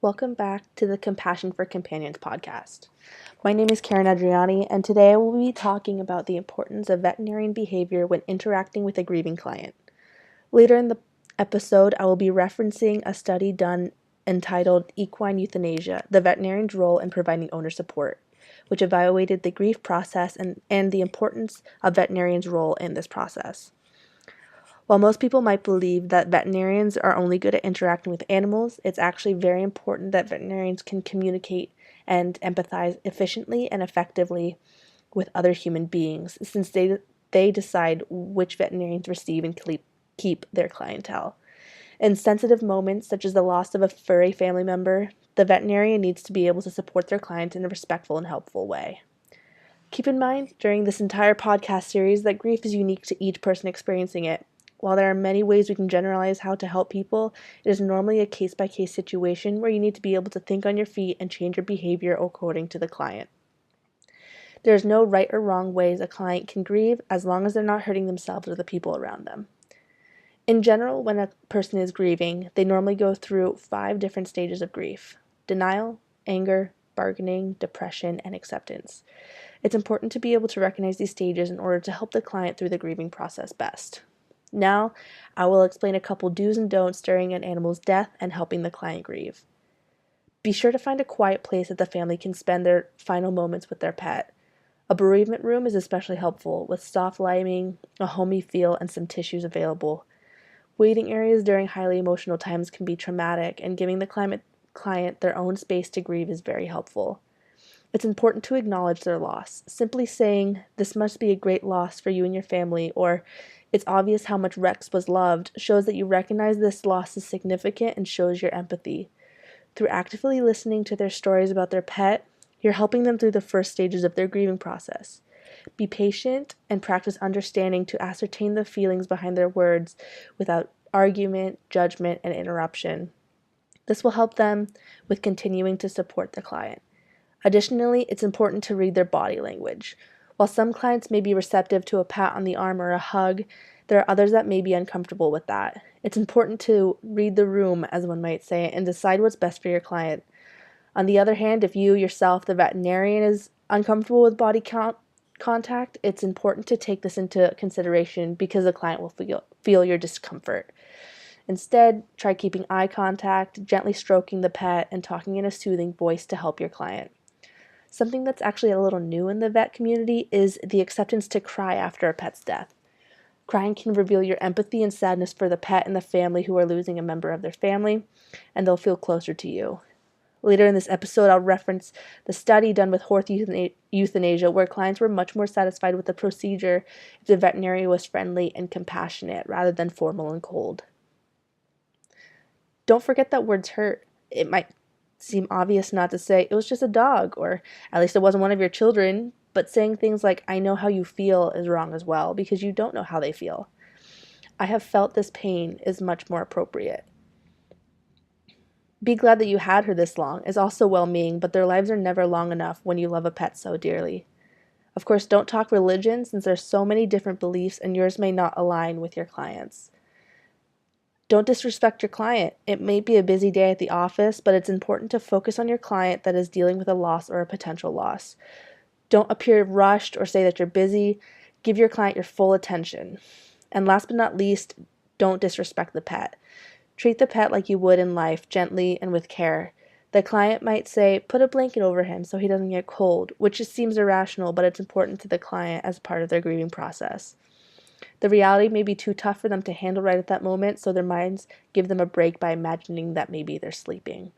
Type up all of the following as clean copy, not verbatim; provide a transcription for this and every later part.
Welcome back to the Compassion for Companions podcast. My name is Karen Adriani, and today I will be talking about the importance of veterinarian behavior when interacting with a grieving client. Later in the episode, I will be referencing a study done entitled Equine Euthanasia, the Veterinarian's Role in Providing Owner Support, which evaluated the grief process and the importance of veterinarians' role in this process. While most people might believe that veterinarians are only good at interacting with animals, it's actually very important that veterinarians can communicate and empathize efficiently and effectively with other human beings, since they decide which veterinarians receive and keep their clientele. In sensitive moments, such as the loss of a furry family member, the veterinarian needs to be able to support their client in a respectful and helpful way. Keep in mind, during this entire podcast series, that grief is unique to each person experiencing it. While there are many ways we can generalize how to help people, it is normally a case-by-case situation where you need to be able to think on your feet and change your behavior according to the client. There is no right or wrong ways a client can grieve as long as they're not hurting themselves or the people around them. In general, when a person is grieving, they normally go through 5 different stages of grief: denial, anger, bargaining, depression, and acceptance. It's important to be able to recognize these stages in order to help the client through the grieving process best. Now, I will explain a couple do's and don'ts during an animal's death and helping the client grieve. Be sure to find a quiet place that the family can spend their final moments with their pet. A bereavement room is especially helpful, with soft lighting, a homey feel, and some tissues available. Waiting areas during highly emotional times can be traumatic, and giving the client their own space to grieve is very helpful. It's important to acknowledge their loss. Simply saying, "This must be a great loss for you and your family," or "It's obvious how much Rex was loved," shows that you recognize this loss is significant and shows your empathy. Through actively listening to their stories about their pet, you're helping them through the first stages of their grieving process. Be patient and practice understanding to ascertain the feelings behind their words without argument, judgment, and interruption. This will help them with continuing to support the client. Additionally, it's important to read their body language. While some clients may be receptive to a pat on the arm or a hug, there are others that may be uncomfortable with that. It's important to read the room, as one might say, and decide what's best for your client. On the other hand, if you yourself, the veterinarian, is uncomfortable with body contact, it's important to take this into consideration because the client will feel your discomfort. Instead, try keeping eye contact, gently stroking the pet, and talking in a soothing voice to help your client. Something that's actually a little new in the vet community is the acceptance to cry after a pet's death. Crying can reveal your empathy and sadness for the pet and the family who are losing a member of their family, and they'll feel closer to you. Later in this episode, I'll reference the study done with horse euthanasia, where clients were much more satisfied with the procedure if the veterinarian was friendly and compassionate rather than formal and cold. Don't forget that words hurt. It might seem obvious not to say, "It was just a dog," or "At least it wasn't one of your children," but saying things like, "I know how you feel," is wrong as well, because you don't know how they feel. "I have felt this pain" is much more appropriate. "Be glad that you had her this long" is also well-meaning, but their lives are never long enough when you love a pet so dearly. Of course, don't talk religion, since there's so many different beliefs and yours may not align with your clients'. Don't disrespect your client. It may be a busy day at the office, but it's important to focus on your client that is dealing with a loss or a potential loss. Don't appear rushed or say that you're busy. Give your client your full attention. And last but not least, don't disrespect the pet. Treat the pet like you would in life, gently and with care. The client might say, "Put a blanket over him so he doesn't get cold," which just seems irrational, but it's important to the client as part of their grieving process. The reality may be too tough for them to handle right at that moment, so their minds give them a break by imagining that maybe they're sleeping.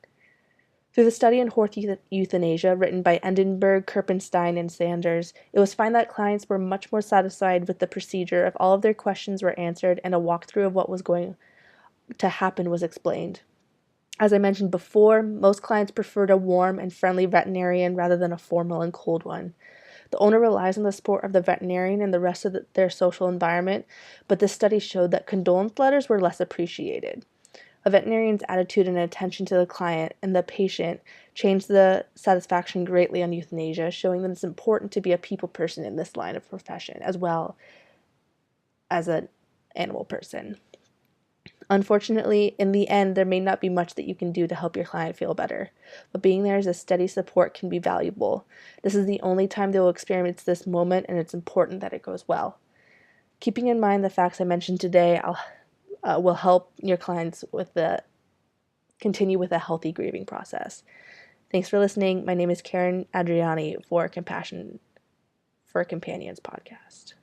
Through the study on horse euthanasia, written by Endenberg, Kerpenstein, and Sanders, it was found that clients were much more satisfied with the procedure if all of their questions were answered and a walkthrough of what was going to happen was explained. As I mentioned before, most clients preferred a warm and friendly veterinarian rather than a formal and cold one. The owner relies on the support of the veterinarian and the rest of their social environment, but this study showed that condolence letters were less appreciated. A veterinarian's attitude and attention to the client and the patient changed the satisfaction greatly on euthanasia, showing that it's important to be a people person in this line of profession, as well as an animal person. Unfortunately, in the end, there may not be much that you can do to help your client feel better, but being there as a steady support can be valuable. This is the only time they will experience this moment, and it's important that it goes well. Keeping in mind the facts I mentioned today will help your clients continue with a healthy grieving process. Thanks for listening. My name is Karen Adriani for Compassion for Companions podcast.